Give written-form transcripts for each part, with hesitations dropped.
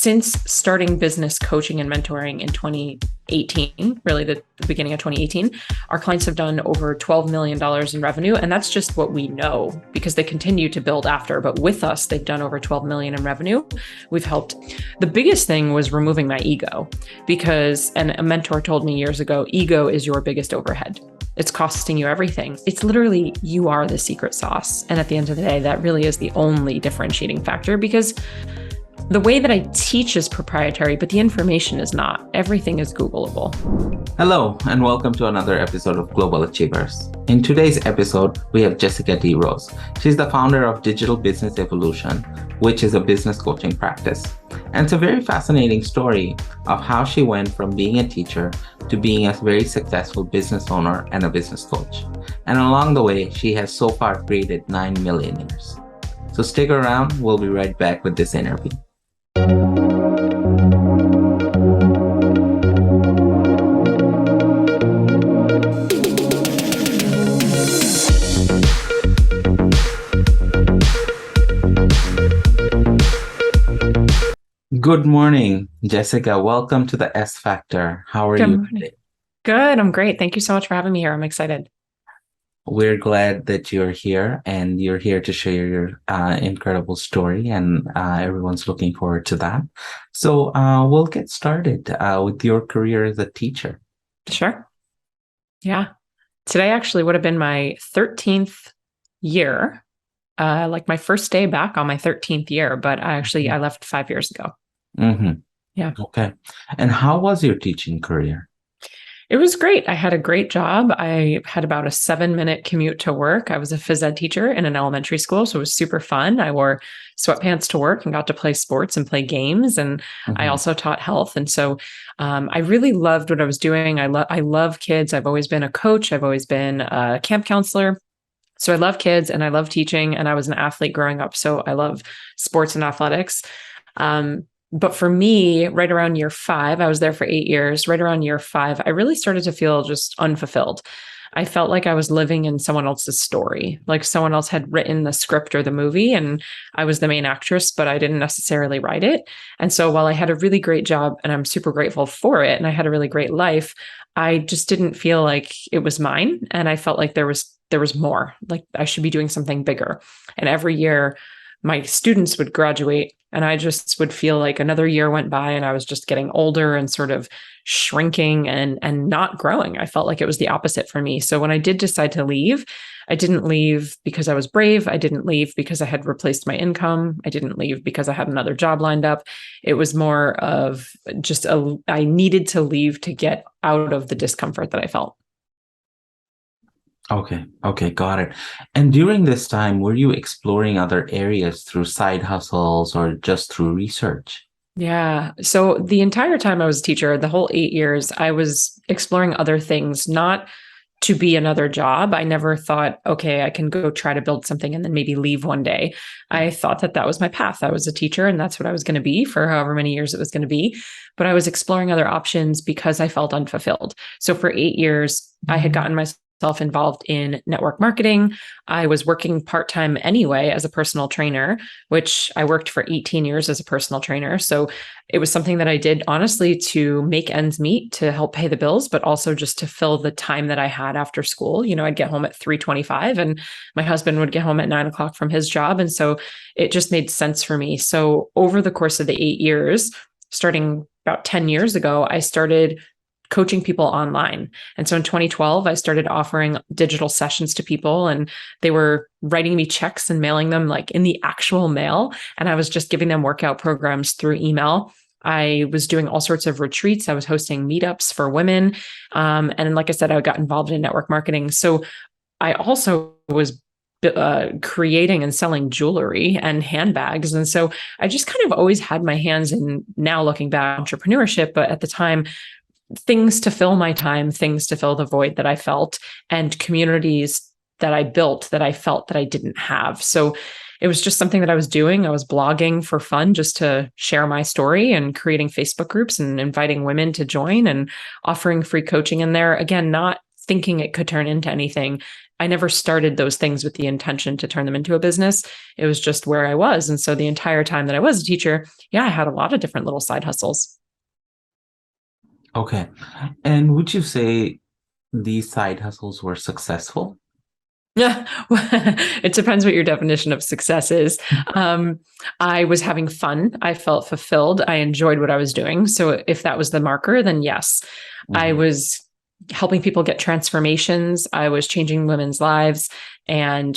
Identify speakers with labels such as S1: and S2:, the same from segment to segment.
S1: since starting business coaching and mentoring in 2018, really the beginning of 2018, our clients have done over $12 million in revenue. And that's just what we know because they continue to build after. But with us, they've done over 12 million in revenue. We've helped. The biggest thing was removing my ego because, and a mentor told me years ago, ego is your biggest overhead. It's costing you everything. It's literally, you are the secret sauce. And at the end of the day, that really is the only differentiating factor because the way that I teach is proprietary, but the information is not. Everything is Googleable.
S2: Hello, and welcome to another episode of Global Achievers. In today's episode, we have Jessica DeRose. She's the founder of Digital Business Evolution, which is a business coaching practice. And it's a very fascinating story of how she went from being a teacher to being a very successful business owner and a business coach. And along the way, she has so far created 9 millionaires. So stick around, we'll be right back with this interview. Good morning, Jessica. Welcome to the S Factor. How are you today?
S1: Good. I'm great. Thank you so much for having me here. I'm excited.
S2: We're glad that you're here and you're here to share your incredible story, and everyone's looking forward to that. So we'll get started with your career as a teacher.
S1: Sure. Yeah. Today actually would have been my 13th year, like my first day back on my 13th year, but I left 5 years ago.
S2: Mm-hmm.
S1: Yeah.
S2: Okay. And how was your teaching career?
S1: It was great. I had a great job. I had about a 7-minute commute to work. I was a phys ed teacher in an elementary school, so it was super fun. I wore sweatpants to work and got to play sports and play games. And I also taught health. And so I really loved what I was doing. I love kids. I've always been a coach. I've always been a camp counselor. So I love kids and I love teaching. And I was an athlete growing up. So I love sports and athletics. But for me, right around year 5, I was there for 8 years. Right around year 5, I really started to feel just unfulfilled. I felt like I was living in someone else's story, like someone else had written the script or the movie, and I was the main actress, but I didn't necessarily write it. And so while I had a really great job and I'm super grateful for it, and I had a really great life, I just didn't feel like it was mine. And I felt like there was more, like I should be doing something bigger. And every year, my students would graduate and I just would feel like another year went by and I was just getting older and sort of shrinking and not growing. I felt like it was the opposite for me. So when I did decide to leave, I didn't leave because I was brave. I didn't leave because I had replaced my income. I didn't leave because I had another job lined up. It was more of just I needed to leave to get out of the discomfort that I felt.
S2: Okay, got it. And during this time, were you exploring other areas through side hustles or just through research?
S1: Yeah. So the entire time I was a teacher, the whole 8 years, I was exploring other things, not to be another job. I never thought, okay, I can go try to build something and then maybe leave one day. I thought that was my path. I was a teacher and that's what I was going to be for however many years it was going to be. But I was exploring other options because I felt unfulfilled. So for 8 years, I had gotten myself involved in network marketing. I was working part-time anyway as a personal trainer, which I worked for 18 years as a personal trainer. So it was something that I did honestly to make ends meet, to help pay the bills, but also just to fill the time that I had after school. You know, I'd get home at 3:25 and my husband would get home at 9 o'clock from his job. And so it just made sense for me. So over the course of the 8 years, starting about 10 years ago, I started coaching people online. And so in 2012, I started offering digital sessions to people and they were writing me checks and mailing them like in the actual mail. And I was just giving them workout programs through email. I was doing all sorts of retreats. I was hosting meetups for women. And like I said, I got involved in network marketing. So I also was creating and selling jewelry and handbags. And so I just kind of always had my hands in, now looking back, entrepreneurship, but at the time, things to fill my time, things to fill the void that I felt, and communities that I built that I felt that I didn't have. So it was just something that I was doing. I was blogging for fun just to share my story and creating Facebook groups and inviting women to join and offering free coaching in there. Again, not thinking it could turn into anything. I never started those things with the intention to turn them into a business. It was just where I was. And so the entire time that I was a teacher, yeah, I had a lot of different little side hustles.
S2: Okay. And would you say these side hustles were successful?
S1: Yeah, it depends what your definition of success is. Um, I was having fun. I felt fulfilled. I enjoyed what I was doing. So if that was the marker, then yes, I
S2: Mhm.
S1: was helping people get transformations. I was changing women's lives and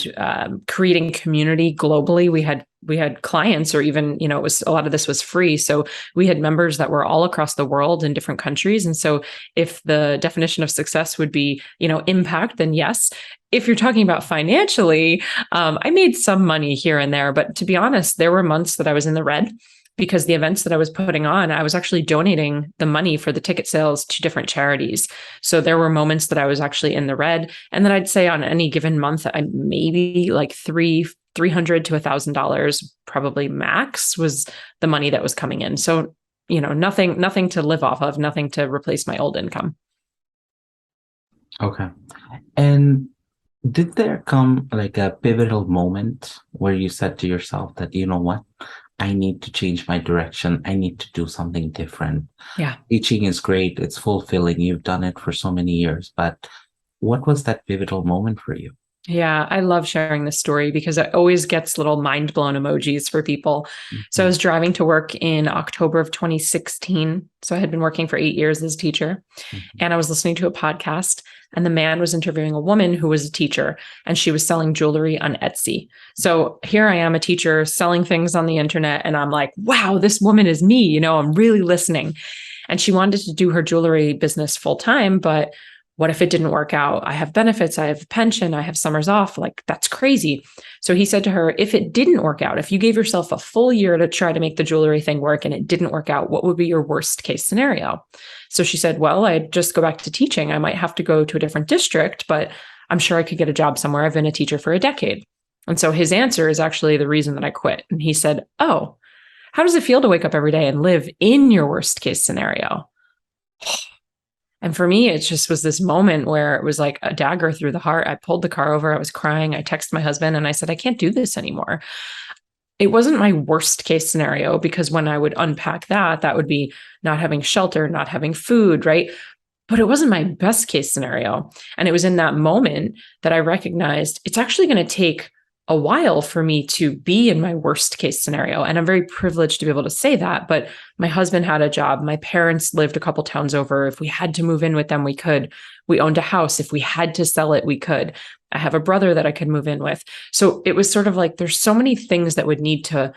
S1: creating community globally. We had clients, or even it was a lot of this was free. So we had members that were all across the world in different countries. And so if the definition of success would be impact, then yes. If you're talking about financially, I made some money here and there, but to be honest, there were months that I was in the red because the events that I was putting on, I was actually donating the money for the ticket sales to different charities. So there were moments that I was actually in the red. And then I'd say on any given month, I maybe like $300 to $1,000, probably max, was the money that was coming in. So, nothing to live off of, nothing to replace my old income.
S2: Okay. And did there come like a pivotal moment where you said to yourself that, you know what, I need to change my direction. I need to do something different.
S1: Yeah.
S2: Teaching is great. It's fulfilling. You've done it for so many years, but what was that pivotal moment for you?
S1: Yeah, I love sharing this story because it always gets little mind blown emojis for people. So I
S2: Mhm.
S1: was driving to work in October of 2016. So I had been working for 8 years as a teacher,
S2: Mhm.
S1: and I was listening to a podcast, and the man was interviewing a woman who was a teacher, and she was selling jewelry on Etsy. So here I am, a teacher selling things on the internet, and I'm like, wow, this woman is me. I'm really listening. And she wanted to do her jewelry business full time, but what if it didn't work out? I have benefits, I have a pension, I have summers off. Like, that's crazy. So he said to her, if it didn't work out, if you gave yourself a full year to try to make the jewelry thing work and it didn't work out, what would be your worst case scenario? So she said, well, I'd just go back to teaching. I might have to go to a different district, but I'm sure I could get a job somewhere. I've been a teacher for a decade. And so his answer is actually the reason that I quit. And he said, oh, how does it feel to wake up every day and live in your worst case scenario? And for me, it just was this moment where it was like a dagger through the heart. I pulled the car over. I was crying. I texted my husband and I said, I can't do this anymore. It wasn't my worst case scenario because when I would unpack that, that would be not having shelter, not having food, right? But it wasn't my best case scenario. And it was in that moment that I recognized it's actually going to take a while for me to be in my worst case scenario. And I'm very privileged to be able to say that. But my husband had a job. My parents lived a couple towns over. If we had to move in with them, we could. We owned a house. If we had to sell it, we could. I have a brother that I could move in with. So it was sort of like there's so many things that would need to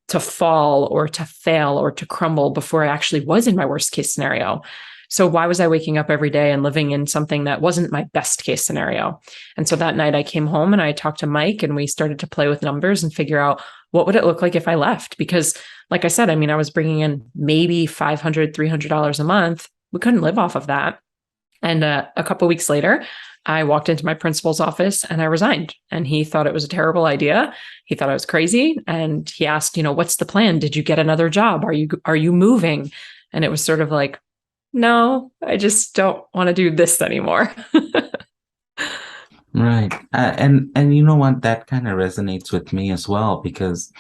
S1: fall or to fail or to crumble before I actually was in my worst case scenario. So why was I waking up every day and living in something that wasn't my best case scenario? And so that night I came home and I talked to Mike and we started to play with numbers and figure out what would it look like if I left? Because like I said, I mean, I was bringing in maybe $500, $300 a month. We couldn't live off of that. And a couple of weeks later, I walked into my principal's office and I resigned. And he thought it was a terrible idea. He thought I was crazy. And he asked, what's the plan? Did you get another job? Are you moving? And it was sort of like, no, I just don't want to do this anymore.
S2: Right. And you know what? That kind of resonates with me as well because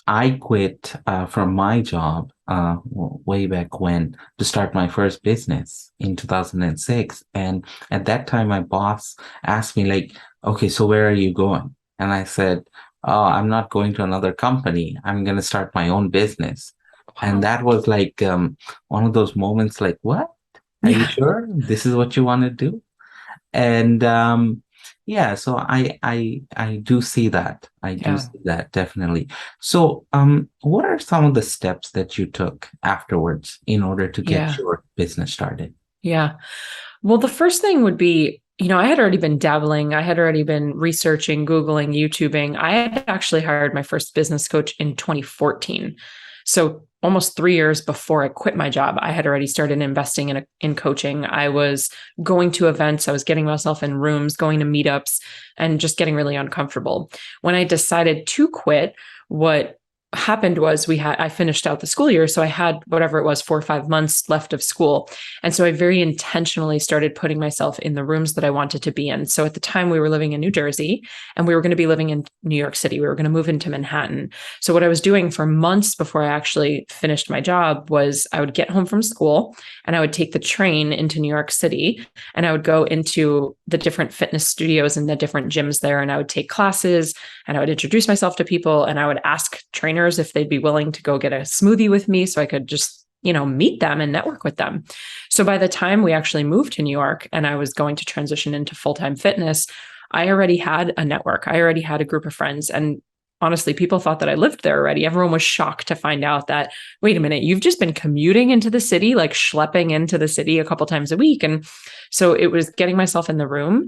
S2: I quit from my job way back when to start my first business in 2006. And at that time, my boss asked me like, okay, so where are you going? And I said, oh, I'm not going to another company. I'm going to start my own business. And
S1: Wow.
S2: that was like one of those moments like, what? Are you
S1: Yeah.
S2: sure this is what you want to do? And yeah, so I do see that. I do
S1: Yeah.
S2: see that definitely. So what are some of the steps that you took afterwards in order to get
S1: Yeah.
S2: your business started?
S1: Yeah. Well, the first thing would be, I had already been dabbling. I had already been researching, Googling, YouTubing. I had actually hired my first business coach in 2014. So almost 3 years before I quit my job, I had already started investing in coaching. I was going to events. I was getting myself in rooms, going to meetups, and just getting really uncomfortable. When I decided to quit, what happened was I finished out the school year. So I had whatever it was, 4 or 5 months left of school. And so I very intentionally started putting myself in the rooms that I wanted to be in. So at the time we were living in New Jersey and we were going to be living in New York City. We were going to move into Manhattan. So what I was doing for months before I actually finished my job was I would get home from school and I would take the train into New York City and I would go into the different fitness studios and the different gyms there. And I would take classes and I would introduce myself to people and I would ask trainers if they'd be willing to go get a smoothie with me so I could just, meet them and network with them. So by the time we actually moved to New York and I was going to transition into full-time fitness, I already had a network. I already had a group of friends. And honestly, people thought that I lived there already. Everyone was shocked to find out that, wait a minute, you've just been commuting into the city, like schlepping into the city a couple times a week. And so it was getting myself in the room,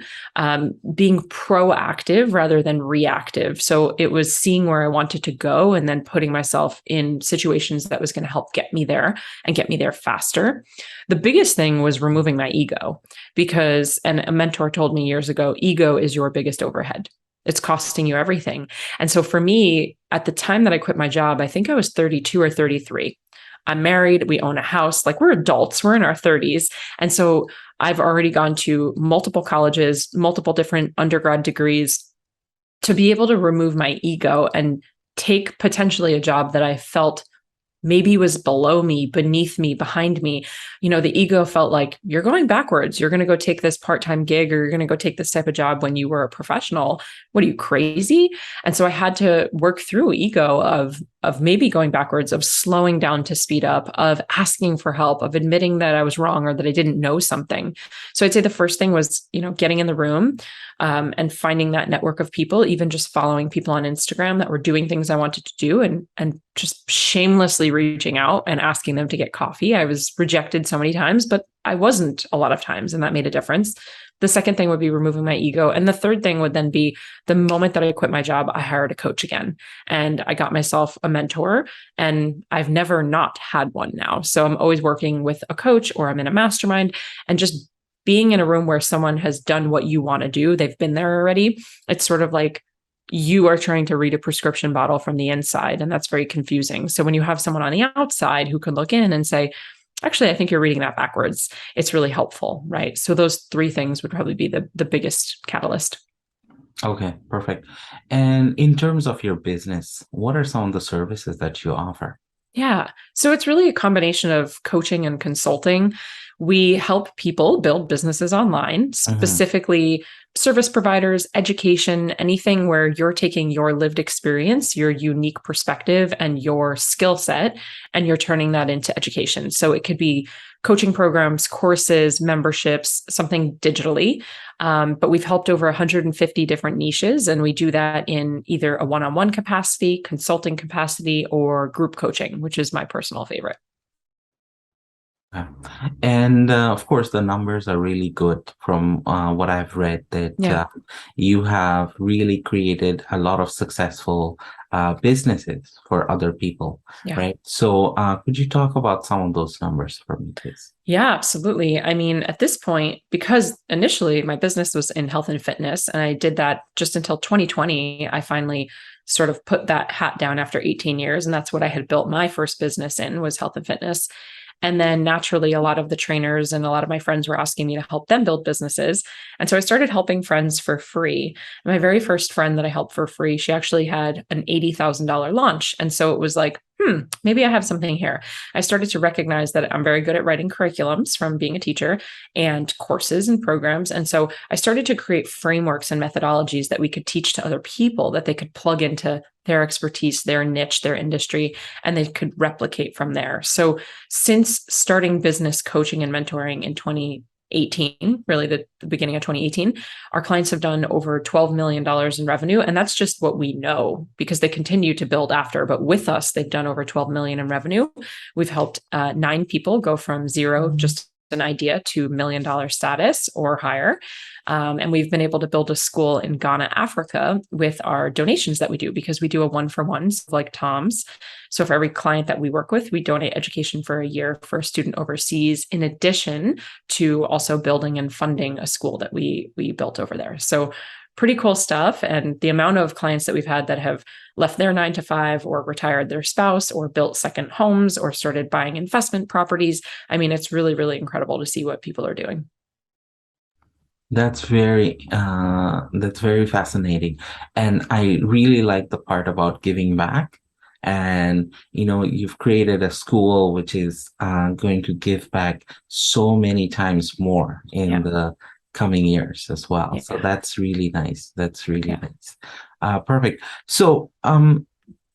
S1: being proactive rather than reactive. So it was seeing where I wanted to go and then putting myself in situations that was going to help get me there and get me there faster. The biggest thing was removing my ego because, and a mentor told me years ago, ego is your biggest overhead. It's costing you everything. And so for me, at the time that I quit my job, I think I was 32 or 33. I'm married. We own a house. Like we're adults. We're in our 30s. And so I've already gone to multiple colleges, multiple different undergrad degrees to be able to remove my ego and take potentially a job that I felt maybe was below me, beneath me, behind me. The ego felt like you're going backwards. You're going to go take this part-time gig or you're going to go take this type of job when you were a professional. What are you, crazy? And so I had to work through ego of maybe going backwards, of slowing down to speed up, of asking for help, of admitting that I was wrong or that I didn't know something. So I'd say the first thing was, getting in the room and finding that network of people, even just following people on Instagram that were doing things I wanted to do and just shamelessly reaching out and asking them to get coffee. I was rejected so many times, but I wasn't a lot of times, and that made a difference. The second thing would be removing my ego. And the third thing would then be the moment that I quit my job, I hired a coach again and I got myself a mentor, and I've never not had one now. So I'm always working with a coach or I'm in a mastermind, and just being in a room where someone has done what you want to do, they've been there already. It's sort of like you are trying to read a prescription bottle from the inside, and that's very confusing. So when you have someone on the outside who can look in and say, actually, I think you're reading that backwards, it's really helpful, right? So those three things would probably be the biggest catalyst.
S2: Okay, perfect. And in terms of your business, what are some of the services that you offer?
S1: Yeah. So it's really a combination of coaching and consulting. We help people build businesses online, specifically service providers, education, anything where you're taking your lived experience, your unique perspective, and your skill set, and you're turning that into education. So it could be coaching programs, courses, memberships, something digitally. But we've helped over 150 different niches, and we do that in either a one-on-one capacity, consulting capacity, or group coaching, which is my personal favorite.
S2: Yeah. And of course, the numbers are really good from what I've read that you have really created a lot of successful businesses for other people, right? So could you talk about some of those numbers for me, please?
S1: Yeah, absolutely. I mean, at this point, because initially my business was in health and fitness, and I did that just until 2020, I finally sort of put that hat down after 18 years. And that's what I had built my first business in, was health and fitness. And then naturally, a lot of the trainers and a lot of my friends were asking me to help them build businesses. And so I started helping friends for free. My very first friend that I helped for free, she actually had an $80,000 launch. And so it was like, maybe I have something here. I started to recognize that I'm very good at writing curriculums from being a teacher and courses and programs. And so I started to create frameworks and methodologies that we could teach to other people, that they could plug into their expertise, their niche, their industry, and they could replicate from there. So since starting business coaching and mentoring in 2018, really the beginning of 2018, our clients have done over $12 million in revenue. And that's just what we know, because they continue to build after. But with us, they've done over 12 million in revenue. We've helped 9 people go from zero, just an idea, to $1 million status or higher. And we've been able to build a school in Ghana, Africa, with our donations that we do, because we do a 1-for-1, like Tom's. So for every client that we work with, we donate education for a year for a student overseas, in addition to also building and funding a school that we built over there. So pretty cool stuff. And the amount of clients that we've had that have left their 9 to 5 or retired their spouse or built second homes or started buying investment properties. I mean, it's really, really incredible to see what people are doing.
S2: That's very fascinating. And I really like the part about giving back. And you've created a school which is going to give back so many times more in
S1: Yeah.
S2: the coming years as well. So
S1: Yeah.
S2: that's really nice. That's really
S1: Yeah.
S2: nice. Perfect. So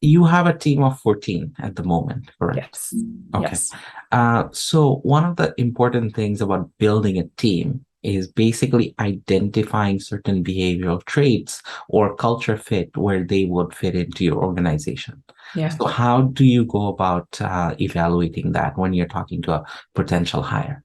S2: you have a team of 14 at the moment, correct?
S1: Yes.
S2: Okay.
S1: Yes.
S2: So one of the important things about building a team is basically identifying certain behavioral traits or culture fit where they would fit into your organization.
S1: Yeah.
S2: So how do you go about evaluating that when you're talking to a potential hire?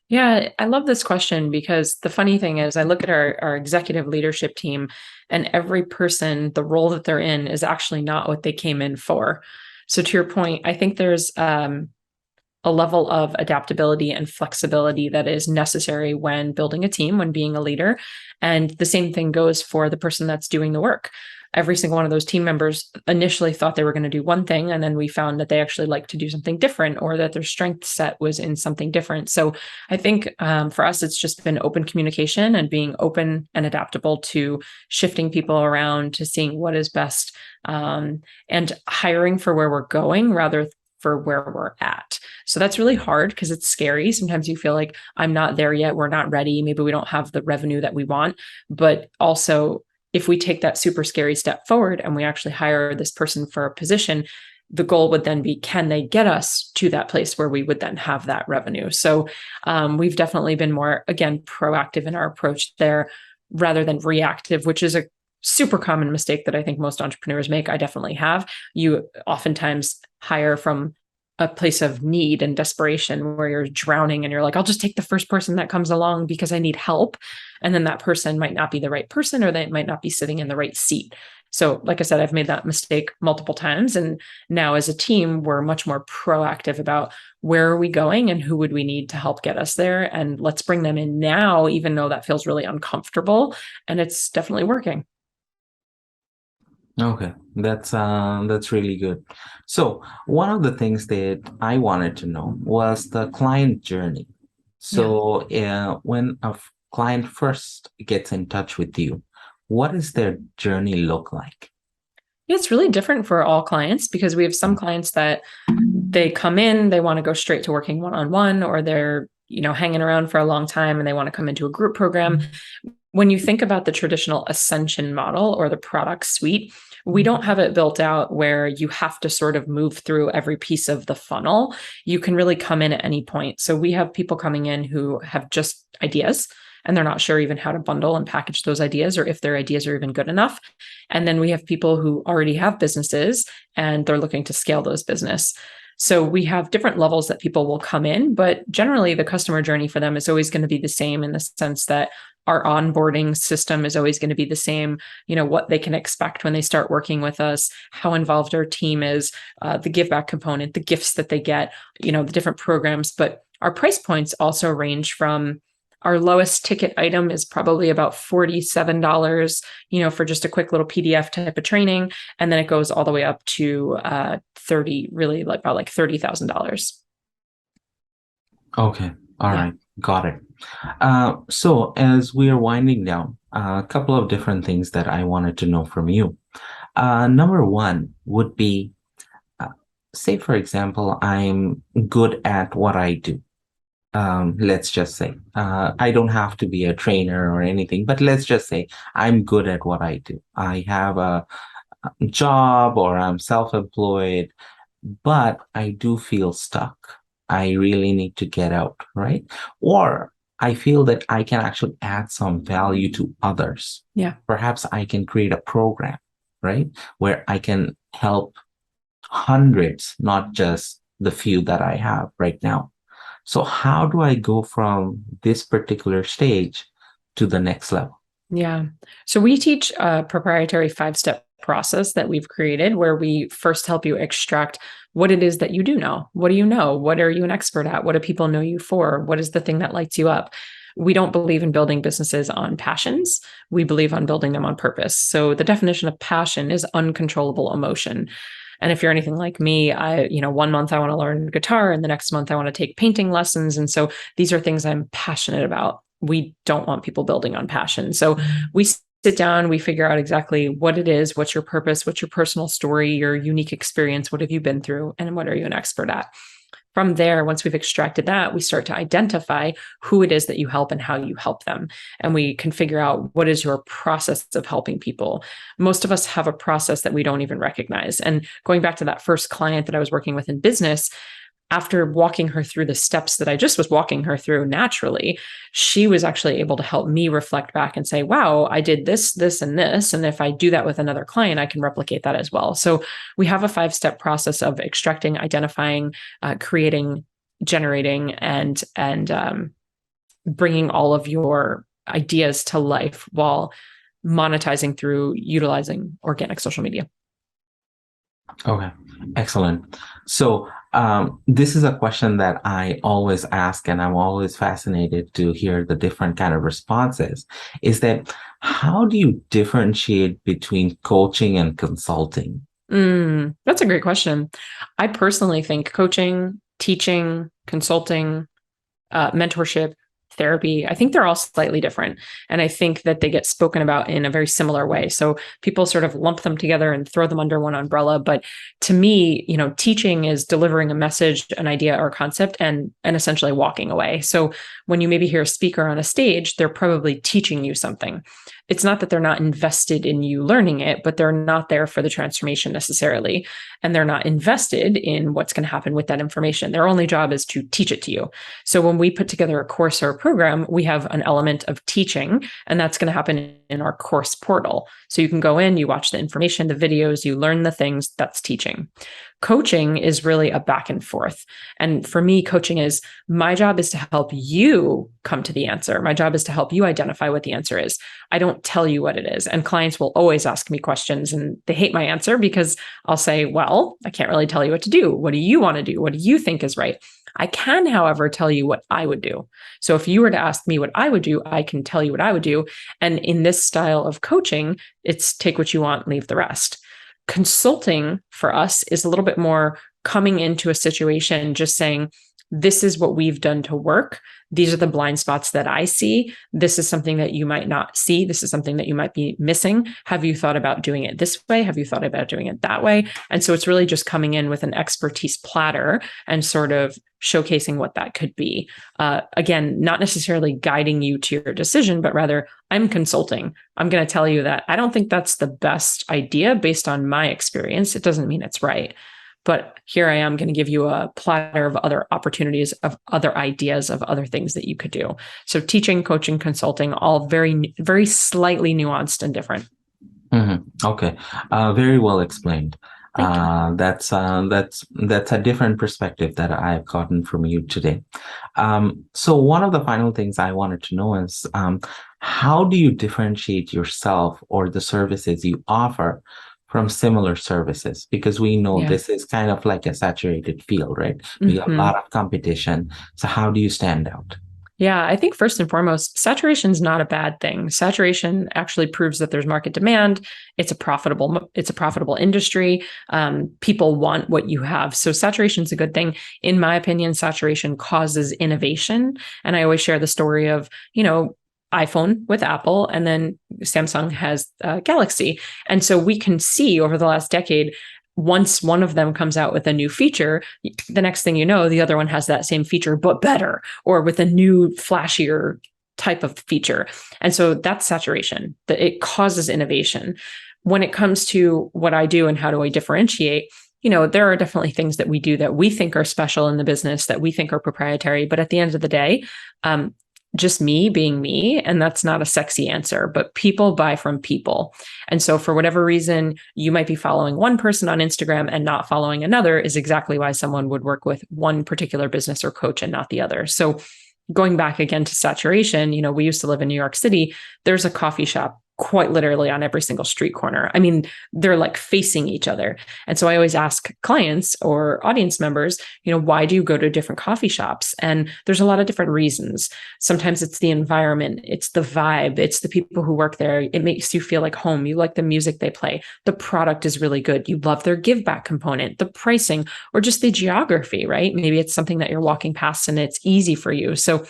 S1: Yeah, I love this question because the funny thing is, I look at our executive leadership team, and every person, the role that they're in is actually not what they came in for. So, to your point, I think there's a level of adaptability and flexibility that is necessary when building a team, when being a leader. And the same thing goes for the person that's doing the work. Every single one of those team members initially thought they were going to do one thing, and then we found that they actually like to do something different, or that their strength set was in something different. So I think for us, it's just been open communication and being open and adaptable to shifting people around, to seeing what is best, and hiring for where we're going rather for where we're at. So that's really hard because it's scary. Sometimes you feel like I'm not there yet. We're not ready. Maybe we don't have the revenue that we want. But also, if we take that super scary step forward and we actually hire this person for a position, the goal would then be, can they get us to that place where we would then have that revenue? So we've definitely been more, again, proactive in our approach there rather than reactive, which is a super common mistake that I think most entrepreneurs make. I definitely have. You oftentimes hire from a place of need and desperation where you're drowning and you're like, I'll just take the first person that comes along because I need help. And then that person might not be the right person, or they might not be sitting in the right seat. So like I said, I've made that mistake multiple times. And now as a team, we're much more proactive about where are we going and who would we need to help get us there. And let's bring them in now, even though that feels really uncomfortable. And it's definitely working.
S2: Okay, that's really good. So one of the things that I wanted to know was the client journey.
S1: Yeah.
S2: So when a client first gets in touch with you, what does their journey look like?
S1: It's really different for all clients because we have some clients that they come in, they want to go straight to working one-on-one, or they're, hanging around for a long time and they want to come into a group program. When you think about the traditional ascension model or the product suite, we don't have it built out where you have to sort of move through every piece of the funnel. You can really come in at any point. So we have people coming in who have just ideas and they're not sure even how to bundle and package those ideas, or if their ideas are even good enough. And then we have people who already have businesses and they're looking to scale those business. So we have different levels that people will come in, but generally the customer journey for them is always going to be the same, in the sense that our onboarding system is always going to be the same. What they can expect when they start working with us, how involved our team is, the give back component, the gifts that they get, the different programs. But our price points also range from, our lowest ticket item is probably about $47, for just a quick little PDF type of training. And then it goes all the way up to 30, really about like $30,000.
S2: Okay, all right, got it. So as we are winding down, a couple of different things that I wanted to know from you. Number one would be, say, for example, I'm good at what I do. Let's just say, I don't have to be a trainer or anything, but let's just say I'm good at what I do. I have a job or I'm self-employed, but I do feel stuck. I really need to get out, right? Or I feel that I can actually add some value to others.
S1: Yeah.
S2: Perhaps I can create a program, right? Where I can help hundreds, not just the few that I have right now. So how do I go from this particular stage to the next level?
S1: Yeah. So we teach a proprietary 5-step process that we've created, where we first help you extract what it is that you do know. What do you know? What are you an expert at? What do people know you for? What is the thing that lights you up? we don't believe in building businesses on passions. We believe on building them on purpose. So the definition of passion is uncontrollable emotion. And if you're anything like me, 1 month I want to learn guitar and the next month I want to take painting lessons. And so these are things I'm passionate about. We don't want people building on passion. So we sit down, we figure out exactly what it is, what's your purpose, what's your personal story, your unique experience, what have you been through, and what are you an expert at? From there, once we've extracted that, we start to identify who it is that you help and how you help them. And we can figure out what is your process of helping people. Most of us have a process that we don't even recognize. And going back to that first client that I was working with in business, after walking her through the steps that I just was walking her through naturally, she was actually able to help me reflect back and say, wow, I did this, this, and this. And if I do that with another client, I can replicate that as well. So we have a 5-step process of extracting, identifying, creating, generating, and bringing all of your ideas to life while monetizing through utilizing organic social media.
S2: Okay, excellent. So this is a question that I always ask, and I'm always fascinated to hear the different kind of responses, is that how do you differentiate between coaching and consulting?
S1: That's a great question. I personally think coaching, teaching, consulting, mentorship, therapy, I think they're all slightly different. And I think that they get spoken about in a very similar way. So people sort of lump them together and throw them under one umbrella. But to me, teaching is delivering a message, an idea, or a concept and essentially walking away. So when you maybe hear a speaker on a stage, they're probably teaching you something. It's not that they're not invested in you learning it, but they're not there for the transformation necessarily. And they're not invested in what's going to happen with that information. Their only job is to teach it to you. So when we put together a course or a program, we have an element of teaching, and that's going to happen in our course portal. So you can go in, you watch the information, the videos, you learn the things. That's teaching. Coaching is really a back and forth. And for me, coaching is my job is to help you come to the answer. My job is to help you identify what the answer is. I don't tell you what it is. And clients will always ask me questions and they hate my answer because I'll say, well, I can't really tell you what to do. What do you want to do? What do you think is right? I can, however, tell you what I would do. So if you were to ask me what I would do, I can tell you what I would do. And in this style of coaching, it's take what you want, leave the rest. Consulting for us is a little bit more coming into a situation, just saying, this is what we've done to work. These are the blind spots that I see. This is something that you might not see. This is something that you might be missing. Have you thought about doing it this way? Have you thought about doing it that way? And so it's really just coming in with an expertise platter and sort of showcasing what that could be. Again, not necessarily guiding you to your decision, but rather I'm consulting. I'm going to tell you that I don't think that's the best idea based on my experience. It doesn't mean it's right. But here I am going to give you a platter of other opportunities, of other ideas, of other things that you could do. So teaching, coaching, consulting, all very, very slightly nuanced and different.
S2: Mm-hmm. Okay. Very well explained. That's a different perspective that I've gotten from you today. So one of the final things I wanted to know is, how do you differentiate yourself or the services you offer from similar services? Because we know this is kind of like a saturated field, right? We have a lot of competition. So how do you stand out?
S1: Yeah, I think first and foremost, saturation is not a bad thing. Saturation actually proves that there's market demand. It's a profitable industry. People want what you have. So saturation is a good thing. In my opinion, saturation causes innovation. And I always share the story of, iPhone with Apple, and then Samsung has Galaxy. And so we can see over the last decade, once one of them comes out with a new feature, the next thing you know, the other one has that same feature, but better, or with a new flashier type of feature. And so that's saturation, that it causes innovation. When it comes to what I do and how do I differentiate, there are definitely things that we do that we think are special in the business, that we think are proprietary. But at the end of the day, just me being me. And that's not a sexy answer, but people buy from people. And so for whatever reason, you might be following one person on Instagram and not following another is exactly why someone would work with one particular business or coach and not the other. So going back again to saturation, we used to live in New York City. There's a coffee shop quite literally on every single street corner. I mean, they're like facing each other. And so I always ask clients or audience members, why do you go to different coffee shops? And there's a lot of different reasons. Sometimes it's the environment, it's the vibe, it's the people who work there. It makes you feel like home. You like the music they play. The product is really good. You love their give back component, the pricing, or just the geography, right? Maybe it's something that you're walking past and it's easy for you. So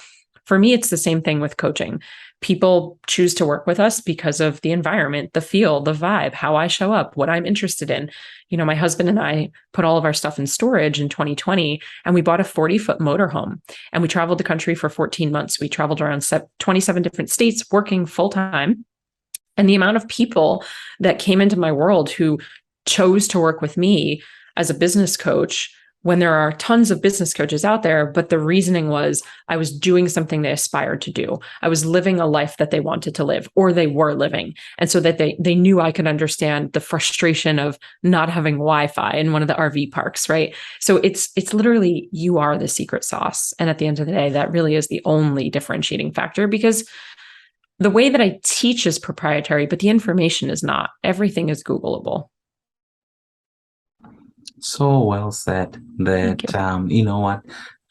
S1: for me, it's the same thing with coaching. People choose to work with us because of the environment, the feel, the vibe, how I show up, what I'm interested in. My husband and I put all of our stuff in storage in 2020, and we bought a 40-foot motorhome, and we traveled the country for 14 months. We traveled around 27 different states working full time. And the amount of people that came into my world who chose to work with me as a business coach, when there are tons of business coaches out there, but the reasoning was I was doing something they aspired to do. I was living a life that they wanted to live, or they were living. And so that they knew I could understand the frustration of not having Wi-Fi in one of the RV parks, right? So it's literally, you are the secret sauce. And at the end of the day, that really is the only differentiating factor, because the way that I teach is proprietary, but the information is not. Everything is Googleable.
S2: So well said that, you know what,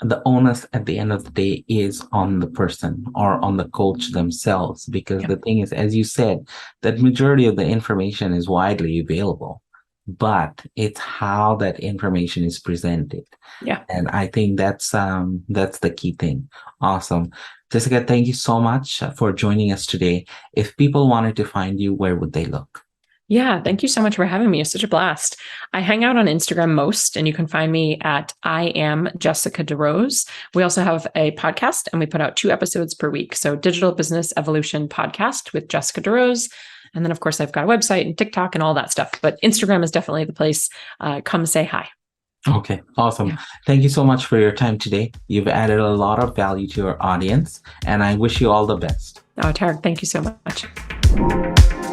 S2: the onus at the end of the day is on the person or on the coach themselves, because the thing is, as you said, that majority of the information is widely available, but it's how that information is presented.
S1: Yeah.
S2: And I think that's the key thing. Awesome. Jessica, thank you so much for joining us today. If people wanted to find you, where would they look?
S1: Yeah, thank you so much for having me. It's such a blast. I hang out on Instagram most, and you can find me at I am Jessica DeRose. We also have a podcast, and we put out 2 episodes per week. So Digital Business Evolution Podcast with Jessica DeRose. And then, of course, I've got a website and TikTok and all that stuff. But Instagram is definitely the place. Come say hi.
S2: Okay, awesome. Yeah. Thank you so much for your time today. You've added a lot of value to your audience, and I wish you all the best.
S1: Oh, Tarek, thank you so much.